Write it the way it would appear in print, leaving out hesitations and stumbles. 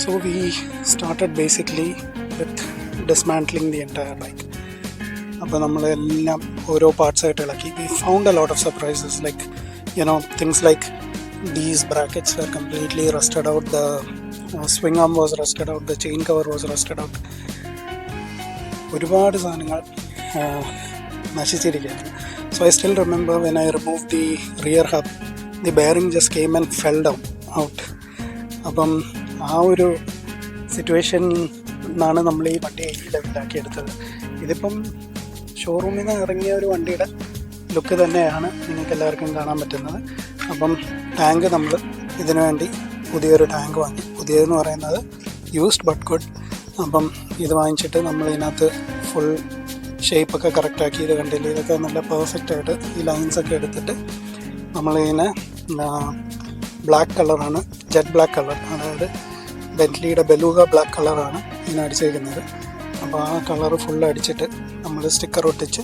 So we started basically with dismantling the entire bike. അപ്പോൾ നമ്മളെല്ലാം ഓരോ പാർട്സായിട്ട് ഇളക്കി. We found a lot of surprises, like things like these brackets were completely rusted out, the swing arm was rusted out, the chain cover was rusted out. ഒരുപാട് സാധനങ്ങൾ നശിച്ചിരിക്കുകയാണ്. So I still remember when I removed the rear hub, the bearing just came and fell down out. അപ്പം ആ ഒരു situation നിന്നാണ് നമ്മൾ ഈ വണ്ടി ഈ ലെവലാക്കി എടുത്തത്. ഇതിപ്പം ഷോറൂമിൽ നിന്ന് ഇറങ്ങിയ ഒരു വണ്ടിയുടെ ലുക്ക് തന്നെയാണ് നിങ്ങൾക്ക് എല്ലാവർക്കും കാണാൻ പറ്റുന്നത്. അപ്പം ടാങ്ക് നമ്മൾ ഇതിനു വേണ്ടി പുതിയൊരു ടാങ്ക് വാങ്ങി. പുതിയതെന്ന് പറയുന്നത് യൂസ്ഡ് ബട്ട് ഗുഡ്. അപ്പം ഇത് വാങ്ങിച്ചിട്ട് നമ്മൾ ഇതിനകത്ത് ഫുൾ ഷേപ്പൊക്കെ കറക്റ്റാക്കി. ഇത് കണ്ടില്ല, ഇതൊക്കെ നല്ല പെർഫെക്റ്റായിട്ട് ഈ ലൈൻസൊക്കെ എടുത്തിട്ട് നമ്മളിതിനെ ബ്ലാക്ക് കളറാണ്, ജെറ്റ് ബ്ലാക്ക് കളർ, അതായത് ബെന്റ്ലിയുടെ ബെലൂഗ ബ്ലാക്ക് കളറാണ് ഇതിന് അടിച്ചേക്കുന്നത്. അപ്പോൾ ആ കളറ് ഫുൾ അടിച്ചിട്ട് നമ്മൾ സ്റ്റിക്കർ ഒട്ടിച്ച്